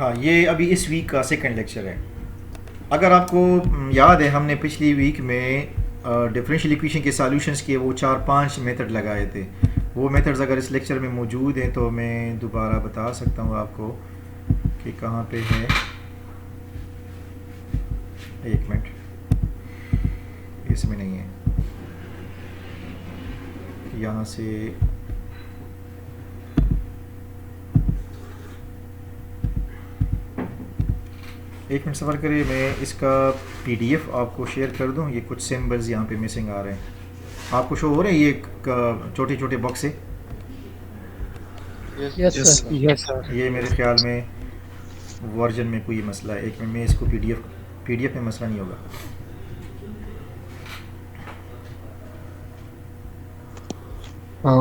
हाँ, ये अभी इस वीक का सेकंड लेक्चर है। अगर आपको याद है, हमने पिछली वीक में डिफरेंशियल इक्वेशन के सॉल्यूशंस के वो 4-5 मेथड लगाए थे। वो मेथड्स अगर इस लेक्चर में मौजूद हैं तो मैं दोबारा बता सकता हूँ आपको कि कहाँ पे है। एक मिनट, इसमें नहीं है, यहाँ से एक मिनट सफ़र करिए, मैं इसका पीडीएफ आपको शेयर कर दूँ। ये कुछ सिंबल्स यहाँ पे मिसिंग आ रहे हैं, आपको शो हो रहे हैं ये छोटे छोटे बॉक्स है। Yes sir. Yes sir. ये मेरे ख्याल में वर्जन में कोई मसला है। एक मिनट में इसको पीडीएफ में मसला नहीं होगा।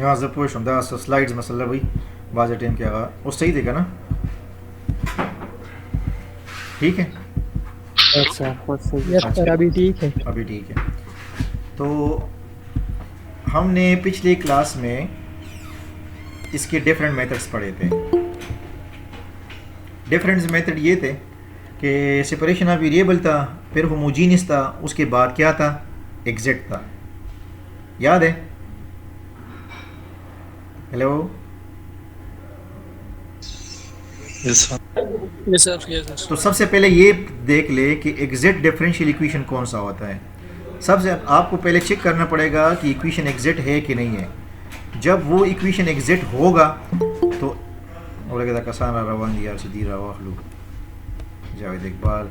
यहाँ से पूछ रहा हूँ स्लाइड्स मसला भाई बाज़ टाइम क्या होगा, वो सही देगा ना? ठीक है, यस सर। यस सर, अभी ठीक है। अभी ठीक है। तो हमने पिछले क्लास में इसके डिफरेंट मेथड्स पढ़े थे। डिफरेंट मेथड ये थे कि सेपरेशन ऑफ वेरिएबल था, फिर होमोजीनियस था, उसके बाद क्या था, एग्जैक्ट था। याद है? Hello, yes sir. तो सबसे पहले ये देख ले कि एग्जैक्ट डिफरेंशियल इक्वेशन कौन सा होता है। सबसे आपको पहले चेक करना पड़ेगा कि इक्वेशन एग्जैक्ट है कि नहीं है। जब वो इक्वेशन एग्जैक्ट होगा तो और कसाना रवान यार सीधी रवाखलू जावेद इकबाल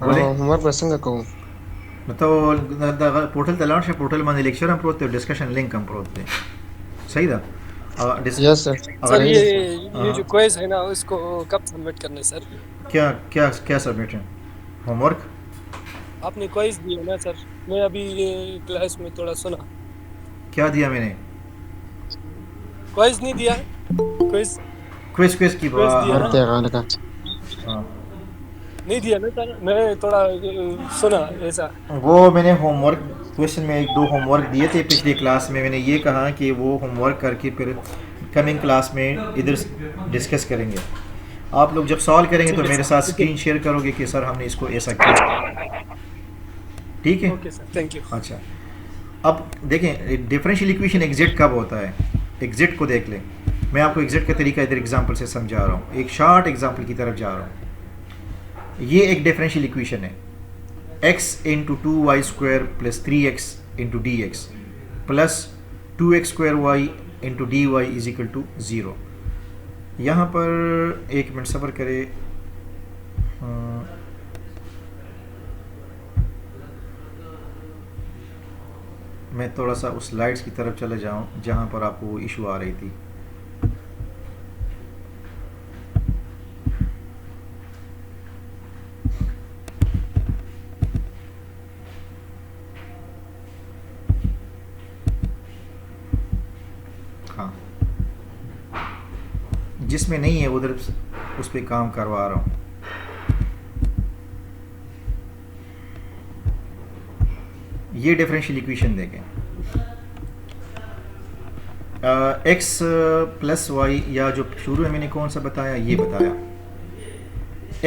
बोले हमारे प्रसंग को मतलब पोर्टल तलाश है, पोर्टल में लेक्चर हम प्रोते डिस्कशन लिंक हम प्रोते सही था। Yes sir. सर अगर ये जो क्विज है ना उसको कब सबमिट करना है सर? क्या क्या क्या सबमिट है? होमवर्क आपने क्विज दिया ना सर, मैं अभी ये क्लास में थोड़ा सुना। क्या दिया मैंने? क्विज नहीं दिया है? क्विज क्विज क्विज की क्विज बात दिया ना? अरे गाने का हाँ, नहीं दिया ना सर, मैं थोड़ा सुना ऐसा। वो मैंने होमवर्क क्वेश्चन में 1-2 होमवर्क दिए थे पिछली क्लास में। मैंने ये कहा कि वो होमवर्क करके फिर कमिंग क्लास में इधर डिस्कस करेंगे। आप लोग जब सॉल्व करेंगे तो मेरे साथ स्क्रीन शेयर करोगे कि सर हमने इसको ऐसा किया। ठीक है, ओके सर, थैंक यू। अच्छा। अब देखें डिफरेंशियल इक्वेशन एग्जैक्ट कब होता है। एग्जैक्ट को देख लें, मैं आपको एग्जैक्ट का तरीका इधर एग्जांपल से समझा रहा हूँ। एक शॉर्ट एग्जांपल की तरफ जा रहा हूँ। ये एक डिफरेंशियल इक्वेशन है, x into 2y² plus 3x into D X plus 2x² y into D Y is equal to 0। यहाँ पर एक मिनट सब्र करे, मैं थोड़ा सा उस स्लाइड्स की तरफ चले जाऊँ जहाँ पर आपको वो इशू आ रही थी। हाँ, जिसमें नहीं है उधर उस पर काम करवा रहा हूँ। ये डिफरेंशियल इक्वेशन देखें, x प्लस वाई, या जो शुरू में मैंने कौन सा बताया, ये बताया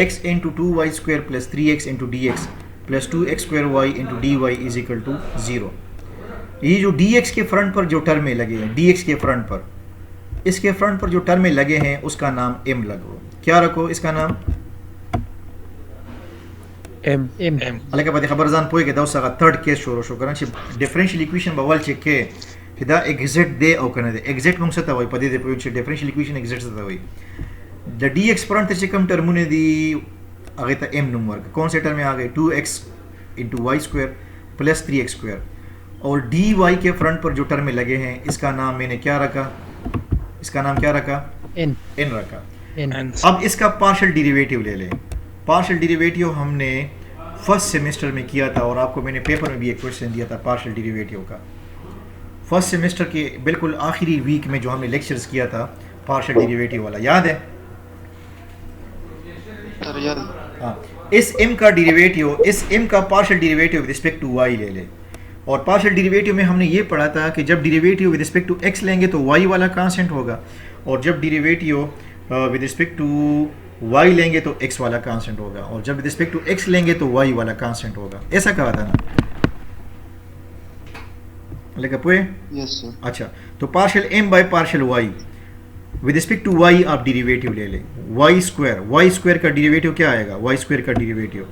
x into 2y² plus 3x into D X plus 2x² y into D Y is equal to 0। ये जो dx के फ्रंट पर जो टर्में लगे हैं, dx के फ्रंट पर, इसके फ्रंट पर जो टर्में लगे हैं उसका नाम m लगो। क्या रखो इसका नाम? एम अलग बात खबर जान पोए के दौसा का थर्ड केस शुरू शो करना डिफरेंशियल इक्वेशन बवल चेक के हिदा एग्जैक्ट दे और करने दे एग्जैक्ट मुंग से तवई पदे दे पोए डिफरेंशियल इक्वेशन एग्जैक्ट से तवई द dx फ्रंट से कम टर्म ने दी आगे तक m नंबर कौन से टर्म में आ गए 2x into Y square plus 3x square, और dy के फ्रंट पर जो टर्म में लगे हैं इसका नाम मैंने क्या रखा, इसका नाम क्या रखा? एन n रखा। एन अब इसका पार्शियल डेरिवेटिव ले लें। पार्शियल डेरिवेटिव हमने फर्स्ट सेमेस्टर में किया था और आपको मैंने पेपर में भी एक क्वेश्चन दिया था पार्शियल डेरिवेटिव का। फर्स्ट सेमेस्टर के बिल्कुल आखिरी वीक में जो हमने लेक्चर्स किया था पार्शियल डेरिवेटिव वाला, याद है? सर याद हाँ, इस m का डेरिवेटिव, इस m का partial derivative with respect to y ले ले। और पार्शियल डेरिवेटिव में हमने ये पढ़ा था कि जब derivative with respect to x लेंगे तो y वाला कांस्टेंट होगा, और जब derivative with respect to y लेंगे तो x वाला कांस्टेंट होगा, और जब विद रिस्पेक्ट टू x लेंगे तो y वाला कांस्टेंट होगा। ऐसा कहा था ना, लेकिन पुए? Yes sir. अच्छा, तो partial m by partial y with respect to y आप डेरिवेटिव ले ले। y स्क्वायर का डेरिवेटिव क्या आएगा? y स्क्वायर का डेरिवेटिव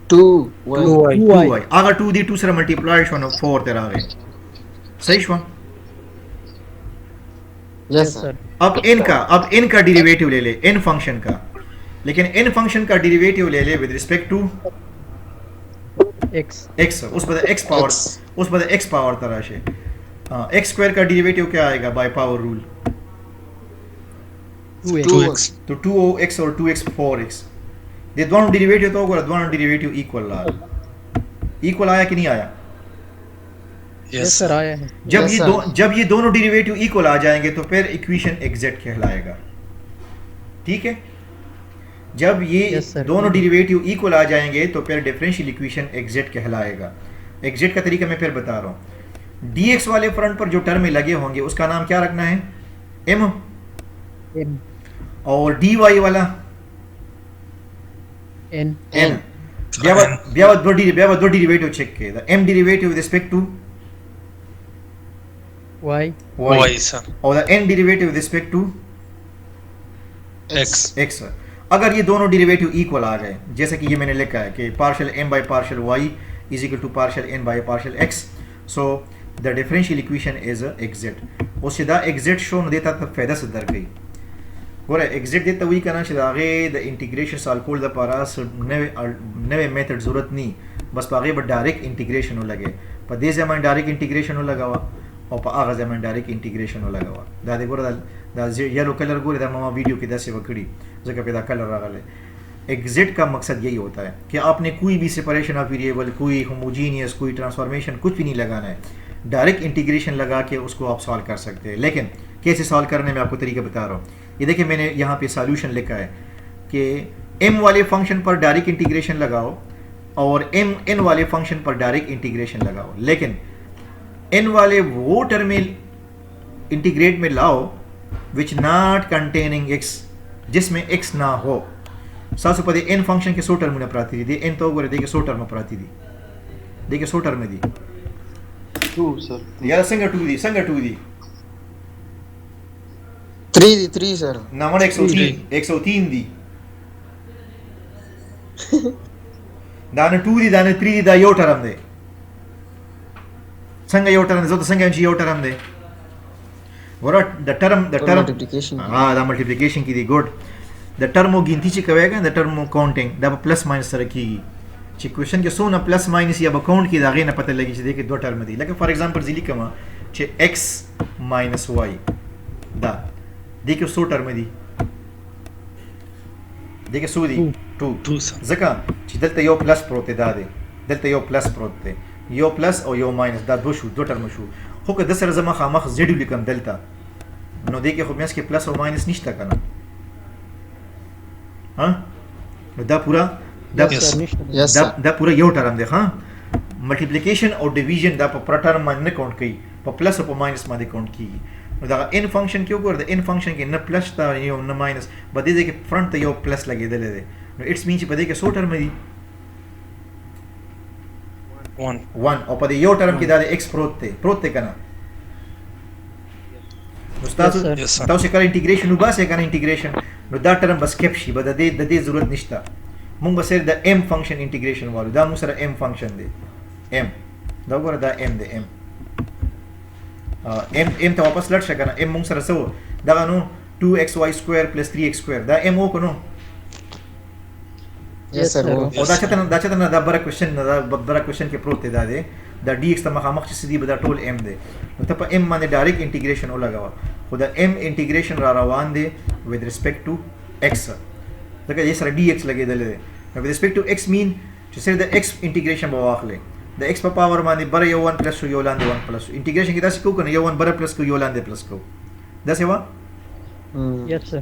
2y। अगर 2 दी 2 से मल्टीप्लाई शोन 4 तेरा आ गए, सही शो। Yes sir. अब n का डेरिवेटिव ले ले, n फंक्शन का, लेकिन n फंक्शन का डेरिवेटिव ले ले विद रिस्पेक्ट टू x, उस पर x पावर तरह से। हाँ, x स्क्वायर का डेरिवेटिव क्या आएगा बाय पावर रूल? 2x। तो 2x और 2x 4x, ये दोनों डेरिवेटिव तो होगा, दोनों डेरिवेटिव इक्वल आया कि नहीं आया? यस सर आया है। जब ये दोनों डेरिवेटिव इक्वल आ जाएंगे तो फिर इक्वेशन एग्जैक्ट कहलाएगा। ठीक है, जब ये दोनों डेरिवेटिव इक्वल आ जाएंगे तो फिर डिफरेंशियल इक्वेशन एग्जैक्ट कहलाएगा। एग्जैक्ट का तरीका मैं फिर बता रहा हूँ। dx वाले फ्रंट पर जो टर्म में लगे होंगे उसका नाम क्या रखना है? m। और dy वाला n। ब्यावा दो डेरिवेटिव चेक के, the m derivative with respect to y sir, और the n derivative with respect to x। अगर ये दोनों डेरिवेटिव इक्वल आ गए, जैसे कि ये मैंने लिखा है कि partial m by partial y is equal to partial n by partial x, so the differential equation is exact. वो सीधा एग्जैक्ट शो न देता तब फायदा से दर गई। गोरा एग्जैक्ट देता वही करना सीधा आगे द इंटीग्रेशन सालकोल द पारास नवे मेथड जरूरत नहीं, बस आगे बट डायरेक्ट इंटीग्रेशन हो लगे पर दे जमान डायरेक्ट इंटीग्रेशन हो लगा हुआ और पर आगा जमान डायरेक्ट इंटीग्रेशन हो लगा हुआ। दादे गोरा दा येलो कलर गोरे दा मामा वीडियो की दसे वकड़ी जगह पे दा कलर रगले। एग्जिट का मकसद यही होता है कि आपने कोई भी सेपरेशन ऑफ वेरिएबल, कोई होमोजीनियस, कोई ट्रांसफॉर्मेशन कुछ भी नहीं लगाना है, डायरेक्ट इंटीग्रेशन लगा के उसको आप सॉल्व कर सकते हैं। लेकिन कैसे सॉल्व करने में आपको तरीका बता रहा हूँ। ये देखिए मैंने यहाँ पे सॉल्यूशन लिखा है कि m वाले फंक्शन पर डायरेक्ट इंटीग्रेशन लगाओ और n वाले फंक्शन पर डायरेक्ट इंटीग्रेशन लगाओ, लेकिन n वाले वो टर्म इंटीग्रेट में लाओ विच नॉट कंटेनिंग x, जिसमें x ना हो। सबसे पहले n फंक्शन के 100 टर्म ने प्राती दी, n तो गोरे देखिए 100 टर्म प्राती दी, देखिए 100 टर्म दी 2 सर। यार संगा 2 दी 3 सर। नंबर 103 दी दाने 2 दी दाने 3 दी दा यो टर्म दे संगा यो टर्म दे तो संगा यो टर्म दे गोरा द टर्म मल्टीप्लिकेशन। हां द मल्टीप्लिकेशन की दी गुड। द टर्म गिनती ची कवेगा द टर्म काउंटिंग द प्लस माइनस तरह की ची क्वेश्चन के सोना प्लस माइनस या काउंट की दागे ना पता लगी ची देखे 2 टर्म दी, लेकिन फॉर एग्जांपल जिली कमा चे x माइनस y दा देखिए 100 टर्म दी, देखिए 100 दी 2 जका ची दलता यो प्लस प्रोते दा दे दलता यो प्लस प्रोते यो प्लस और यो माइनस दा दो टर्म शू हो के 10 जमा खामख जेड लिकम दलता नो देखिए खूब के प्लस और माइनस निश्ता करना। हाँ दा पूरा दा पूरा यो टर्म देख। हाँ मल्टीप्लिकेशन और डिवीजन दा पर टर्म मान काउंट की पर प्लस और माइनस मान काउंट की दा इन फंक्शन क्यों कर द इन फंक्शन के न प्लस था यो न माइनस बदे दे के फ्रंट यो प्लस लगे दे दे इट्स मींस बदे के 100 टर्म दी 1 और पदे यो टर्म की दा x प्रोते करना उस्ताद तो से कर इंटीग्रेशन उबा से कर इंटीग्रेशन नो दा टर्म बस कैप्शी बदे दे जरूरत निश्ता मुंग बस द m फंक्शन इंटीग्रेशन वालो दा मुसरा m फंक्शन दे m दा गोरा दा m दे m तो वापस लट सकना m मुंग sir so the no 2xy square plus 3x square the m ओ को नो यस सर। और दा चतना दा बड़ा क्वेश्चन के प्रोते दा दे दा dx ता मखा सीधी बदा टोल m दे मतलब m माने डायरेक्ट इंटीग्रेशन हो लगावा खुदा m इंटीग्रेशन रा रवान दे विद रिस्पेक्ट टू x देखा ये सारा dx लगे दले with respect to x mean जो से द x इंटीग्रेशन बवाखले द x पावर माने बर यो 1 प्लस यो लांदे 1 प्लस इंटीग्रेशन की दास को कने यो 1 बर प्लस को यो लांदे प्लस को दस है वा Yes, sir.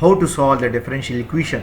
how to solve the differential equation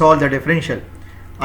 solve the differential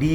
D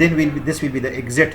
then will be this will be the exact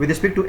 with respect to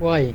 y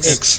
x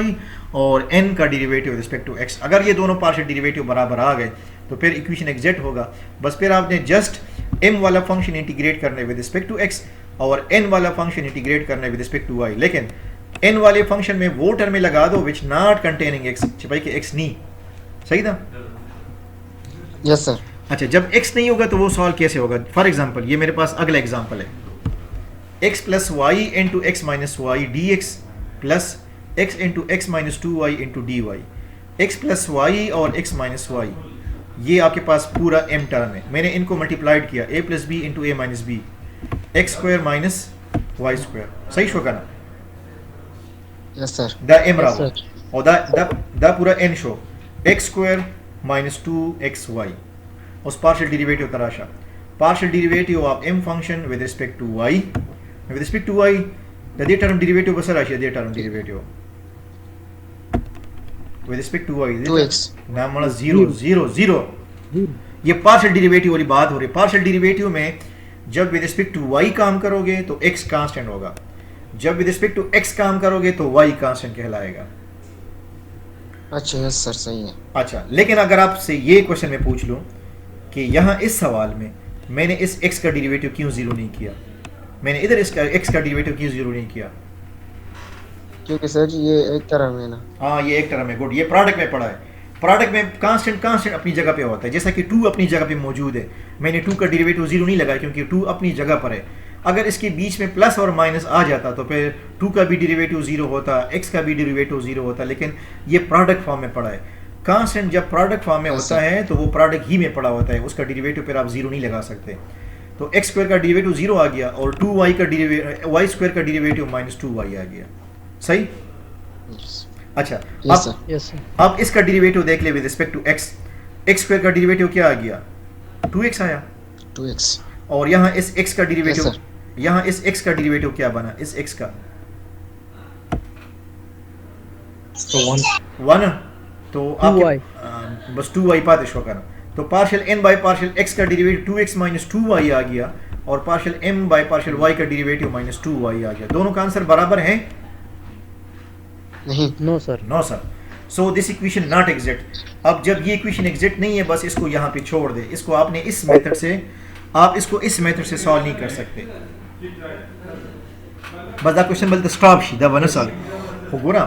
y और n का derivative with respect to x अगर ये दोनों partial derivative बराबर आ गए तो फिर equation exact होगा बस फिर आपने जस्ट m वाला फंक्शन इंटीग्रेट करने विद रिस्पेक्ट टू x और n वाला फंक्शन इंटीग्रेट करने विद रिस्पेक्ट टू y लेकिन n वाले फंक्शन में वो टर्म लगा दो विच नॉट कंटेनिंग x भाई कि x नहीं सही था यस सर अच्छा जब x नहीं होगा तो वो सॉल्व कैसे होगा फॉर एग्जांपल ये मेरे पास अगला एग्जांपल है x plus y into X minus Y D X plus x into X minus 2y into D Y X plus Y और x माइनस वाई ये आपके पास पूरा m टर्म है मैंने इनको मल्टीप्लाइड किया a plus b into a minus b x square minus y square सही show करना यस सर द m राव और द पूरा n show x square minus 2xy उस पार्शियल डेरिवेटिव तराशा partial derivative of m function with respect to y with respect to y the term derivative बस राशि the term derivative with respect to y 2x ना मतलब 0 ये partial derivative वाली बात हो रही है पार्शियल डेरिवेटिव में जब विद रिस्पेक्ट टू y काम करोगे तो x कांस्टेंट होगा जब विद रिस्पेक्ट टू x काम करोगे तो y कांस्टेंट कहलाएगा अच्छा यस सर सही है अच्छा लेकिन अगर आपसे ये क्वेश्चन मैं पूछ लूं कि यहाँ इस सवाल में मैंने इस x का डेरिवेटिव क्यों जीरो नहीं किया मैंने इधर इसका x का डेरिवेटिव क्यों जीरो नहीं किया क्योंकि सर ये एक टर्म है ना हाँ ये एक टर्म है गुड ये प्रोडक्ट में पड़ा है प्रोडक्ट में कांस्टेंट अपनी जगह पे होता है जैसा कि 2 अपनी जगह पे मौजूद है मैंने 2 का डेरिवेटिव जीरो नहीं लगाया क्योंकि 2 अपनी जगह पर है अगर इसके बीच में प्लस और माइनस आ जाता तो फिर 2 का भी डेरिवेटिव जीरो होता x का भी डेरिवेटिव जीरो होता लेकिन ये प्रोडक्ट फॉर्म में पड़ा है कांस्टेंट जब प्रोडक्ट फॉर्म में होता है तो वो प्रोडक्ट ही में पड़ा होता है उसका डेरिवेटिव फिर आप जीरो नहीं लगा सकते तो x स्क्वायर का डेरिवेटिव जीरो आ गया और 2y का डेरिवेटिव y स्क्वायर का डेरिवेटिव माइनस 2y आ गया सही अच्छा अब इसका डेरिवेटिव देख ले with respect to x x square का डेरिवेटिव क्या आ गया 2x आया 2x और यहाँ इस x का डेरिवेटिव यहाँ इस x का डेरिवेटिव क्या बना इस x का तो 1 तो आप बस 2y पाते शो करना तो partial n by partial x का डेरिवेटिव 2x माइनस 2y आ गया और partial m by partial y का डेरिवेटिव माइनस 2y आ गया दोनों का आंसर बराबर है नहीं no sir so this equation not exact अब जब ये इक्वेशन एग्जैक्ट नहीं है बस इसको यहाँ पे छोड़ दे इसको आपने इस मेथड से आप इसको इस मेथड से सॉल्व नहीं कर सकते बस दा क्वेश्चन बल स्टॉप शी दा वन सॉल्व हो गोरा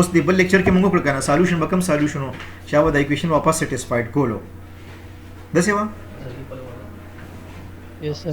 उस दिबल लेक्चर के मंगो पर कहना सॉल्यूशन बकम सॉल्यूशन हो शायद द इक्वेशन वापस सेटिस्फाइड को लो दसे वा Yes, sir.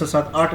7-8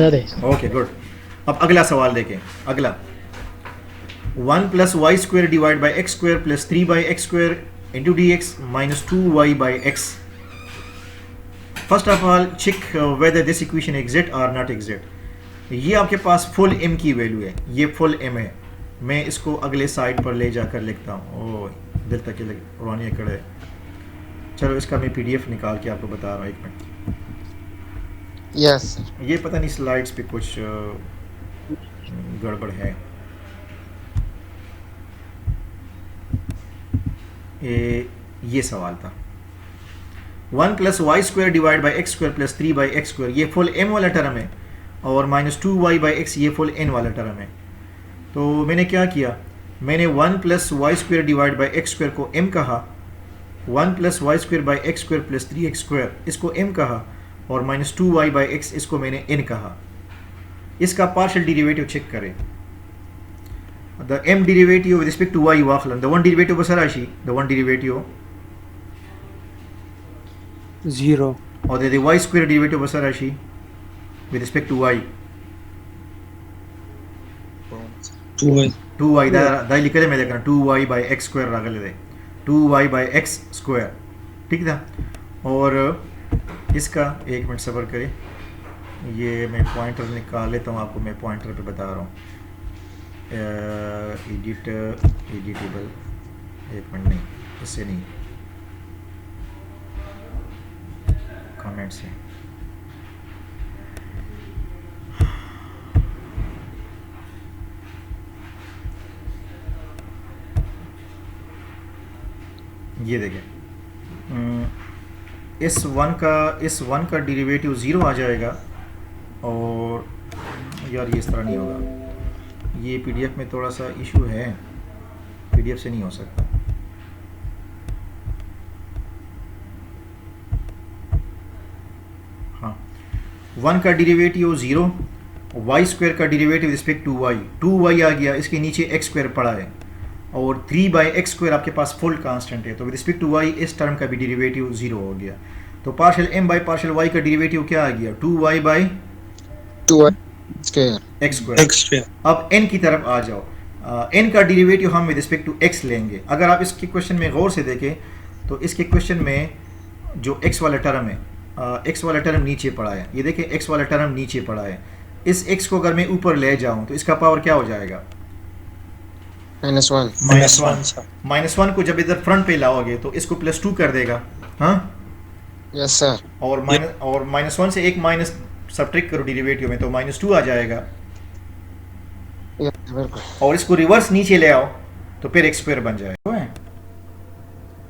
No, they. Okay good अब अगला सवाल देखें अगला 1 plus Y square divide by X square plus 3 by X square into D X minus 2y by X first of all check whether this equation exact और not exact ये आपके पास full m की वैल्यू है ये full m है मैं इसको अगले साइड पर ले जाकर लिखता हूँ ओ दिल तक रोनी खड़े चलो इसका मैं pdf निकाल के आपको बता रहा हूँ एक मिनट यस ये पता नहीं स्लाइड्स पे कुछ गड़बड़ है ये सवाल था 1 plus Y square divide by X square plus 3 by X square ये फुल m वाला टर्म है और माइनस 2y बाई एक्स ये फुल n वाला टर्म है तो मैंने क्या किया मैंने 1 plus Y square divide by X square को m कहा 1 plus Y square by X square plus 3x square इसको m कहा और माइनस 2y बाई एक्स इसको मैंने n कहा इसका पार्शियल डेरिवेटिव चेक करें द m derivative with respect to y वाखलन द वन डेरिवेटिव बस राशि द वन डेरिवेटिव 0 और द y स्क्वायर डेरिवेटिव बस राशि with respect to y 2y दा लिखले मैं देखना 2y बाई x स्क्वायर रागले दे 2y बाई x स्क्वायर ठीक था और इसका एक मिनट सब्र करें ये मैं पॉइंटर निकाल लेता हूँ आपको मैं पॉइंटर पे बता रहा हूँ एडिटेबल एक मिनट नहीं इससे नहीं कमेंट से ये देखें इस वन का डेरिवेटिव 0 आ जाएगा और यार ये इस तरह नहीं होगा ये पीडीएफ में थोड़ा सा इशू है पीडीएफ से नहीं हो सकता हाँ 1 का डेरिवेटिव 0 वाई स्क्वायर का derivative respect to Y 2y आ गया इसके नीचे एक्स स्क्वायर पड़ा है और 3 बाई एक्स स्क्वायर आपके पास फुल कांस्टेंट है तो विद रिस्पेक्ट टू वाई इस टर्म का भी डेरिवेटिव 0 हो गया तो partial m by partial y का डेरिवेटिव क्या आ गया 2y by 2y square x square अब n की तरफ आ जाओ n का डेरिवेटिव हम विद रिस्पेक्ट टू x लेंगे अगर आप इसके क्वेश्चन में गौर से देखें तो इसके क्वेश्चन में जो x वाला टर्म है x वाला टर्म नीचे पड़ा है ये देखें x वाला टर्म नीचे पड़ा है इस x को अगर मैं ऊपर ले जाऊं तो इसका पावर क्या हो जाएगा -1 को जब इधर फ्रंट पे लाओगे तो इसको +2 कर देगा हाँ यस सर और -1 से एक माइनस सब्ट्रैक्ट करो डेरिवेटिव में तो -2 आ जाएगा और इसको रिवर्स नीचे ले आओ तो फिर x स्क्वायर बन जाएगा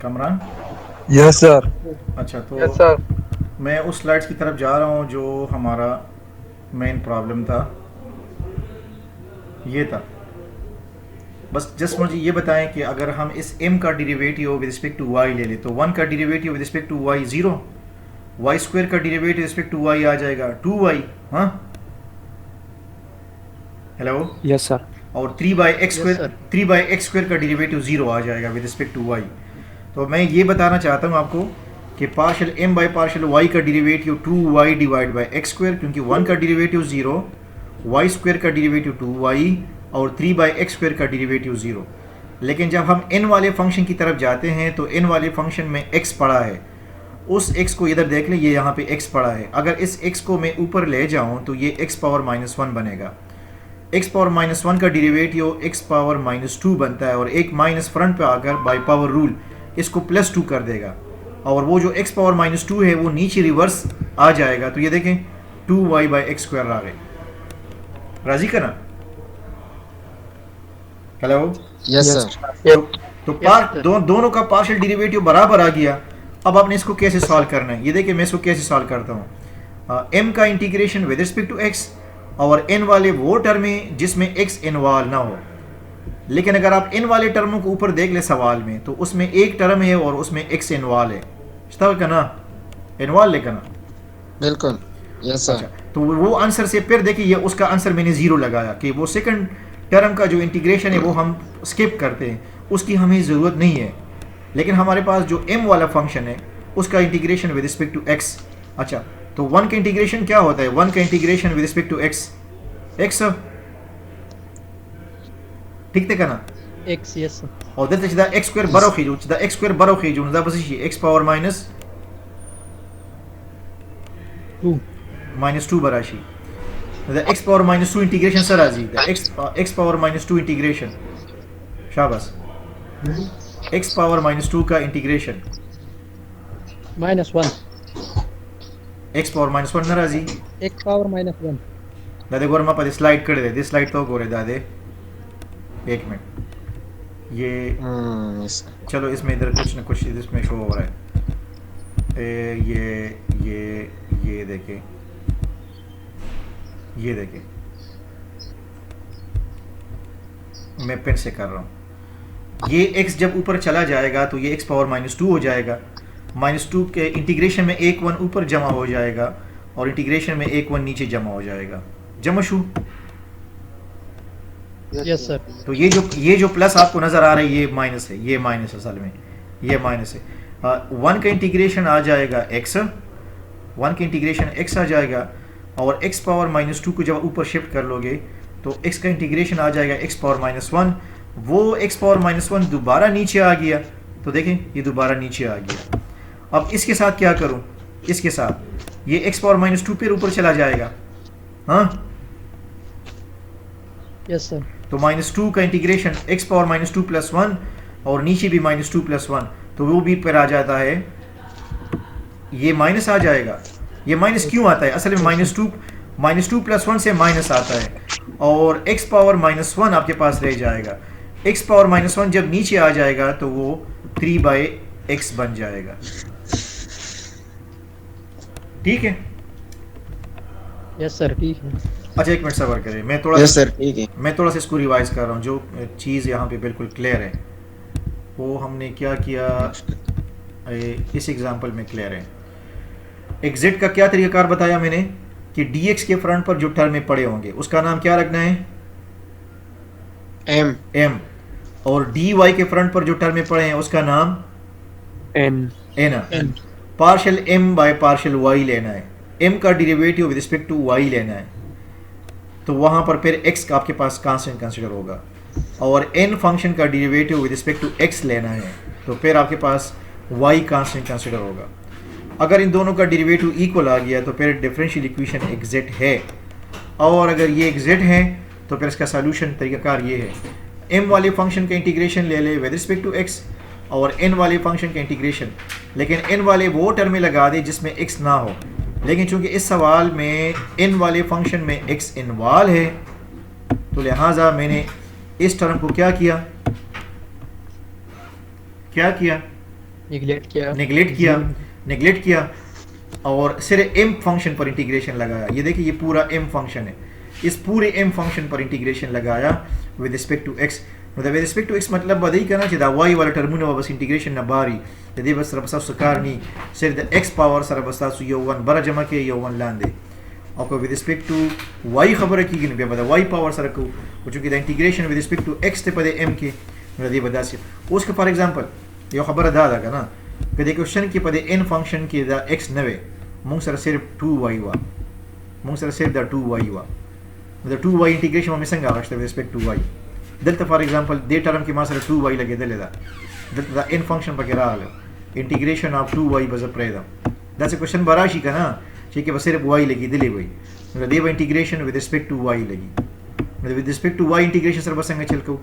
कमरान यस सर अच्छा तो यस सर मैं उस स्लाइड्स की तरफ जा रहा हूँ जो हमारा मेन प्रॉब्लम था ये था बस जस्ट मुझे ये बताएं कि अगर हम इस m का derivative with respect to y ले लें तो 1 का derivative with respect to y 0 y square का डेरिवेटिव रिस्पेक्ट टू y आ जाएगा 2y हाँ हेलो यस सर और 3 बाई एक्स स्क्वायर का डेरिवेटिव 0 आ जाएगा विद रिस्पेक्ट टू y तो मैं ये बताना चाहता हूँ आपको कि partial m by partial y का derivative 2y divide by X square क्योंकि 1 का डेरिवेटिव 0 y स्क्वायर का डेरिवेटिव 2y और 3 बाई एक्स स्क्वायर का डेरिवेटिव 0 लेकिन जब हम n वाले फंक्शन की तरफ जाते हैं तो n वाले फंक्शन में x पड़ा है उस x को इधर देख लें ये यहाँ पे x पड़ा है अगर इस x को मैं ऊपर ले जाऊँ तो ये x पावर -1 बनेगा x पावर -1 का डेरिवेटिव x पावर -2 बनता है और एक माइनस फ्रंट पे आकर बाई पावर रूल इसको +2 कर देगा और वो जो x पावर -2 है वो नीचे रिवर्स आ जाएगा तो ये देखें 2y बाई एक्स स्क्वायर आ गए राजी करना हेलो यस सर तो sir. दोनों का पार्शियल डेरिवेटिव बराबर आ गया। अब आपने इसको कैसे सॉल्व करना है, ये देखिए मैं इसको कैसे सॉल्व करता हूँ। m का integration with respect to x और n वाले वो टर्म है जिसमें x इन्वॉल्व ना हो। लेकिन अगर आप इन वाले टर्मों को ऊपर देख ले सवाल में, तो उसमें एक टर्म है और उसमें x इन्वॉल्व है, करना इन्वॉल्व है करना। बिल्कुल यस सर। अच्छा, तो वो आंसर से फिर देखिए, ये उसका आंसर मैंने जीरो लगाया कि वो सेकंड टर्म का जो इंटीग्रेशन है वो हम स्किप करते हैं, उसकी हमें ज़रूरत नहीं है। लेकिन हमारे पास जो m वाला फंक्शन है उसका integration with respect to x। अच्छा, तो 1 का इंटीग्रेशन क्या होता है? 1 का integration with respect to x ठीक है ना? X, yes sir. और dit is dat x square baro gejoen, dat x square baro gejoen, dat is x power minus 2. minus 2 barashi. The x power minus 2 integration sir aji, the x power minus 2 integration. शाबाश। x power minus 2 का integration -1. x power minus 1 नाराजी। X power -1. दादे गोरमा पर slide कर दे, this slide तो गोरे दादे। एक minute, ये यस चलो इसमें इधर कुछ न कुछ इसमें शो हो रहा है। ये देखे, ये देखे, मैं पेन से कर रहा हूँ। ये x जब ऊपर चला जाएगा तो ये x पावर -2 हो जाएगा। -2 के इंटीग्रेशन में एक 1 ऊपर जमा हो जाएगा और इंटीग्रेशन में एक 1 नीचे जमा हो जाएगा। जमशू, Yes sir. तो ये जो प्लस आपको नजर आ रहा है ये माइनस है, ये माइनस है, असल में ये माइनस है। 1 का इंटीग्रेशन आ जाएगा x, 1 का इंटीग्रेशन x आ जाएगा और x पावर -2 को जब ऊपर शिफ्ट कर लोगे तो x का इंटीग्रेशन आ जाएगा x पावर -1। वो x पावर -1 दोबारा नीचे आ गया, तो देखें ये दोबारा नीचे आ गया। अब इसके साथ क्या करूं? इसके साथ ये x पावर -2 फिर ऊपर चला जाएगा। हाँ, Yes sir. तो -2 का इंटीग्रेशन x पावर -2 + 1 और नीचे भी -2 + 1, तो वो भी पर आ जाता है, ये माइनस आ जाएगा। ये माइनस क्यों आता है? असल में -2 + 1 से माइनस आता है और x पावर -1 आपके पास रह जाएगा। x पावर -1 जब नीचे आ जाएगा तो वो 3/x बन जाएगा। ठीक है? Yes sir, ठीक है। अच्छा, एक मिनट सब्र करें, मैं यस सर ठीक है। थोड़ा सा इसको रिवाइज कर रहा हूँ। जो चीज़ यहाँ पे बिल्कुल क्लियर है वो हमने क्या किया, इस एग्जांपल में क्लियर है। एग्जिट का क्या तरीकाकार बताया मैंने कि dx के फ्रंट पर जो टर्म में पड़े होंगे उसका नाम क्या रखना है? m। और dy के फ्रंट पर जो टर्म में पड़े हैं उसका नाम n। Partial m by partial y लेना है, m का derivative with respect to y लेना है, तो वहाँ पर फिर x का आपके पास कांस्टेंट कंसिडर होगा और n फंक्शन का derivative with respect to x लेना है, तो फिर आपके पास y कांस्टेंट कंसिडर होगा। अगर इन दोनों का डेरिवेटिव इक्वल आ गया तो फिर डिफरेंशियल इक्वेशन एग्जैक्ट है, और अगर ये एग्जैक्ट है तो फिर इसका सॉल्यूशन तरीकाकार ये है, m वाले फंक्शन का इंटीग्रेशन ले ले विद रिस्पेक्ट टू x और n वाले फंक्शन का इंटीग्रेशन, लेकिन n वाले वो टर्म में लगा दे जिसमें x ना हो। लेकिन चूंकि इस सवाल में n वाले फंक्शन में x इन्वॉल्व है तो लिहाजा मैंने इस टर्म को क्या किया नेगलेक्ट किया और सिर्फ m फंक्शन पर इंटीग्रेशन लगाया। ये देखिए ये पूरा m फंक्शन है, इस पूरे m फंक्शन पर इंटीग्रेशन लगाया with respect to x। With respect to x मतलब बदई करना चाहिए y वाला टर्म ने बस इंटीग्रेशन न बारी यदि बस रबसा सुकार नहीं सिर्फ x पावर सर बस्ता सु यो 1 बरा जमा के यो 1 लांदे और को विद रिस्पेक्ट टू y खबर की कि बदा y पावर सर को चूंकि the integration with respect to x ते पदे m के नदी बदा से उसके फॉर एग्जांपल यो खबर दादा का ना कि देखो क्वेश्चन के पदे n फंक्शन के द x नवे मुंग सर सिर्फ 2y वा मुंग सर सिर्फ द 2y वा द 2y इंटीग्रेशन में संगा विद रिस्पेक्ट टू y दलता फॉर एग्जांपल दे टर्म के मासर 2y लगे दलेदा दलता n फंक्शन पर गिरा लो इंटीग्रेशन ऑफ 2y बज प्रेदा दैट्स अ क्वेश्चन बराशी का ना ठीक है, बस सिर्फ y लगी दिले वही मतलब देव integration with respect to y लगी मतलब with respect to y integration sir बस संग चल को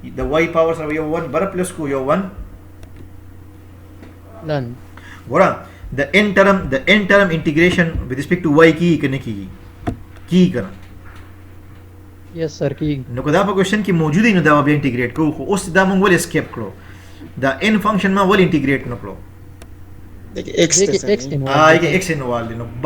द y पावर सर यो 1 बर प्लस को यो 1 none. बोरा द n term integration with respect to y की करने की करना Yes sir, ठीक। नको दा क्वेश्चन की मौजूद ही न दा इंटीग्रेट को उस दा मंग वाले स्केप करो द एन फंक्शन में वल इंटीग्रेट नकलो देखिए x थे देखिए x सर इन्वॉल्व ये एक्स इनवाल नो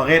बगैर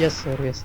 yes sir yes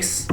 x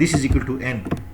this is equal to n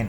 n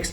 x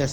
yes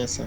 yes sir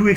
2x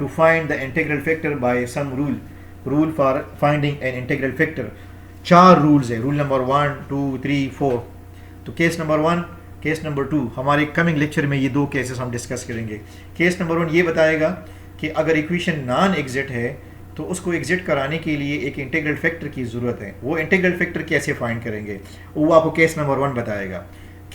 to find the integral factor by some rule for finding an integral factor 4 rules है rule number 1 2 3 4 तो case number 1 case number 2 हमारे coming lecture में ये दो cases हम discuss करेंगे case number 1 ये बताएगा कि अगर इक्वेशन नॉन एग्जिट है तो उसको एग्जिट कराने के लिए एक इंटीग्रल फैक्टर की ज़रूरत है वो इंटीग्रल फैक्टर कैसे फाइंड करेंगे वो आपको केस नंबर 1 बताएगा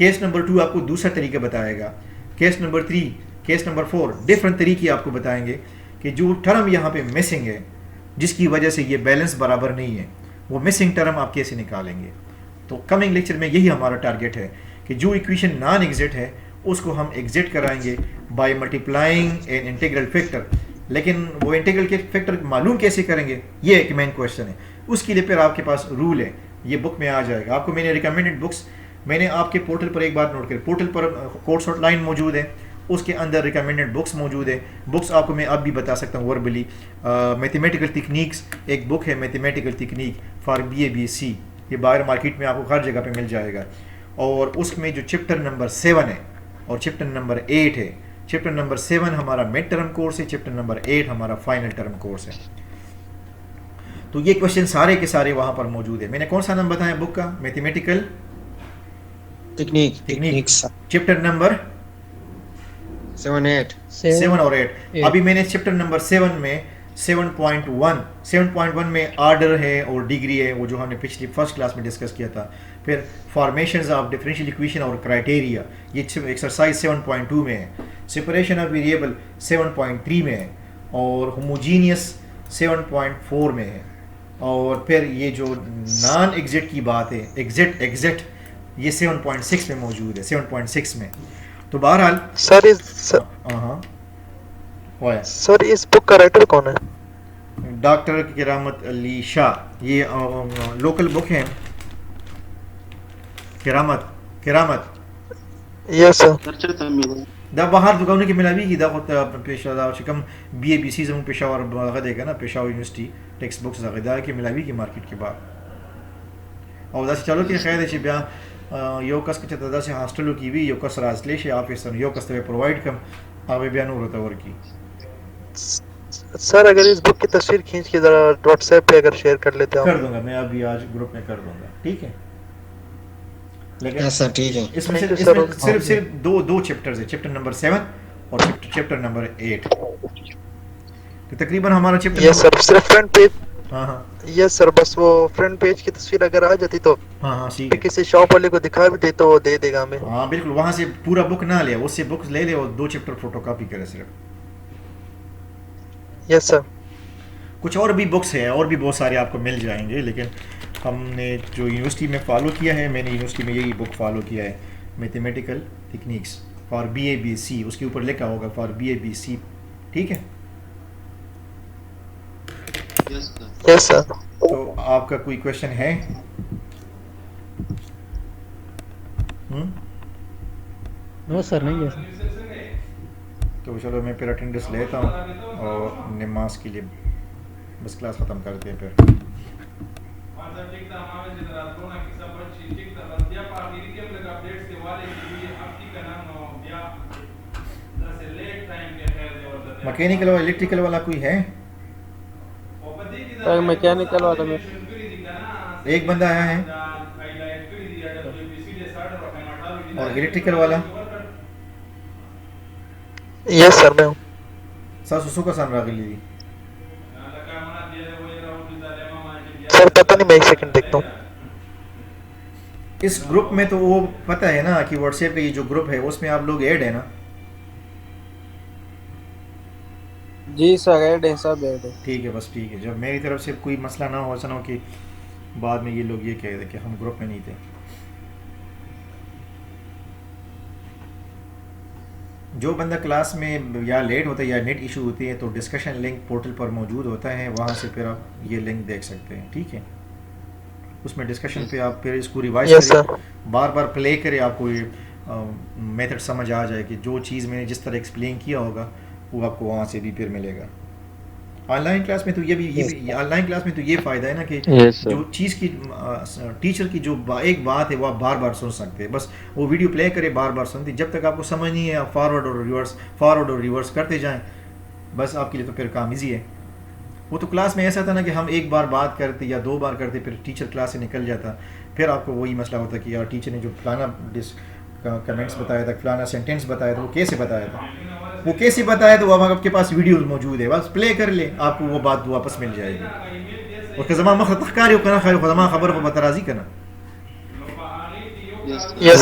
केस नंबर 2 आपको दूसरा तरीका बताएगा case number 3 case number 4 different तरीके आपको बताएंगे कि जो टर्म यहाँ पे मिसिंग है जिसकी वजह से ये बैलेंस बराबर नहीं है वो मिसिंग टर्म आप कैसे निकालेंगे तो कमिंग लेक्चर में यही हमारा टारगेट है कि जो इक्वेशन नॉन एग्जिट है उसको हम एग्जिट कराएंगे by multiplying an integral factor लेकिन वो इंटीग्रल के फैक्टर मालूम कैसे करेंगे ये एक मेन क्वेश्चन है उसके लिए फिर आपके पास रूल है ये बुक में आ जाएगा आपको मैंने रिकमेंडेड बुक्स मैंने आपके पोर्टल पर एक बात नोट करी पोर्टल पर कोर्स आउटलाइन मौजूद है उसके अंदर रिकमेंडेड बुक्स मौजूद है बुक्स आपको मैं अब भी बता सकता हूँ वर्बली मैथमेटिकल टेक्निक्स एक बुक है मैथमेटिकल टेक्निक फॉर BA-BSc ये बाहर मार्केट में आपको हर जगह पे मिल जाएगा और उसमें जो चैप्टर नंबर 7 है और चैप्टर नंबर 8 है चैप्टर नंबर 7 हमारा मिड टर्म कोर्स है चैप्टर नंबर 8 हमारा फाइनल टर्म कोर्स है तो ये क्वेश्चन सारे के सारे वहाँ पर मौजूद है मैंने कौन सा नाम बताया बुक का मैथमेटिकल टेक्निक चैप्टर नंबर 7 और 8 अभी मैंने चैप्टर नंबर 7 में 7.1 में आर्डर है और डिग्री है वो जो हमने पिछली फर्स्ट क्लास में डिस्कस किया था फिर फॉर्मेशंस ऑफ डिफरेंशियल इक्वेशन और क्राइटेरिया ये एक्सरसाइज 7.2 में है सेपरेशन ऑफ वेरिएबल 7.3 में है और होमोजीनियस 7.4 में है और फिर ये जो नॉन एग्जिट की बात है एग्जिट ये 7.6 में मौजूद है 7.6 में तो बहरहाल सर इस बुक का राइटर कौन है डॉक्टर किरामत अली शाह ये लोकल बुक है किरामत यस सर दा बाहर दुकानों की मिलावी की दा पेशा दा कम BA-BSc जम पेशावर बगा देगा ना पेशावर यूनिवर्सिटी टेक्स्ट बुक्स दा की मिलावी की मार्केट के बाद और दा चलो कि खैर है बिया यो कस के चता दा से हॉस्टल की भी यो कस राजले से ऑफिस यो कस ते प्रोवाइड कम आवे बयान होता और की सर अगर इस बुक की तस्वीर खींच के जरा WhatsApp पे अगर शेयर कर लेते हो कर दूंगा मैं अभी आज ग्रुप में कर दूंगा ठीक है लेकिन सर ठीक है इसमें सिर्फ दो चैप्टर्स है चैप्टर नंबर 7 और चैप्टर नंबर 8 तो तकरीबन हमारा चैप्टर यस सर सिर्फ फ्रंट पेज हां यस सर बस वो फ्रंट पेज की तस्वीर अगर आ जाती तो हां ठीक है किसी शॉप वाले को दिखा भी दे तो वो दे देगा हमें हां बिल्कुल वहां से पूरा बुक ना ले उससे बुक्स ले ले और 2 चैप्टर फोटोकॉपी करे सिर्फ यस सर कुछ और भी बुक्स है और भी बहुत सारे आपको मिल जाएंगे लेकिन हमने जो यूनिवर्सिटी में फॉलो किया है मैंने यूनिवर्सिटी में यही बुक फॉलो किया है मैथमेटिकल टेक्निक्स फॉर BABC, उसके ऊपर लिखा होगा फॉर BABC, ठीक है। Yes sir. तो आपका कोई क्वेश्चन है? नो सर, नहीं है सर। तो चलो मैं फिर अटेंडेंस लेता हूँ और नमाज के लिए बस क्लास ख़त्म करते हैं फिर। मैकेनिकल और इलेक्ट्रिकल वाला कोई है? सर मैकेनिकल वाला में एक बंदा आया है। और इलेक्ट्रिकल वाला? यस सर मैं हूँ। सर सुसु का सान रागली दी। सर पता नहीं, मैं एक सेकंड देखता हूँ। इस ग्रुप में तो वो पता है ना कि व्हाट्सएप का ये जो ग्रुप है उसमें आप लोग ऐड है ना? जी सर, ऐड है, सब ऐड है। ठीक है, बस ठीक है। जब मेरी तरफ से कोई मसला ना हो, ऐसा ना हो कि बाद में ये लोग ये कह रहे कि हम ग्रुप में नहीं थे। जो बंदा क्लास में या लेट होता है या नेट इशू होती है तो डिस्कशन लिंक पोर्टल पर मौजूद होता है, वहाँ से फिर आप ये लिंक देख सकते हैं, ठीक है। उसमें डिस्कशन पे आप फिर इसको रिवाइज यस करें, सर। बार बार प्ले करें, आपको ये मेथड समझ आ जाए कि जो चीज़ मैंने जिस तरह एक्सप्लेन किया होगा वो आपको वहाँ से भी फिर मिलेगा। ऑनलाइन क्लास में तो ये ऑनलाइन क्लास में तो ये फ़ायदा है ना कि जो चीज़ की टीचर की जो एक बात है वो आप बार बार सुन सकते हैं। बस वो वीडियो प्ले करें, बार बार सुनते, जब तक आपको समझ नहीं है आप फॉरवर्ड और रिवर्स करते जाएं, बस आपके लिए तो फिर काम ईजी है। वो तो क्लास में ऐसा था ना कि हम एक बार बात करते या दो बार करते, फिर टीचर क्लास से निकल जाता, फिर आपको वही मसला होता कि यार टीचर ने जो फलाना कमेंट्स बताया था, फलाना सेंटेंस बताया था, वो कैसे बताया था, वो कैसे बताया तो अब आपके पास वीडियो मौजूद है, बस प्ले कर ले, आपको वो बात वापस मिल जाएगी। और ज़मा मख्तारी करना खैर ख़ुदमा खबर को बतराजी करना yes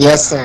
yes sir.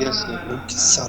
Yes sir.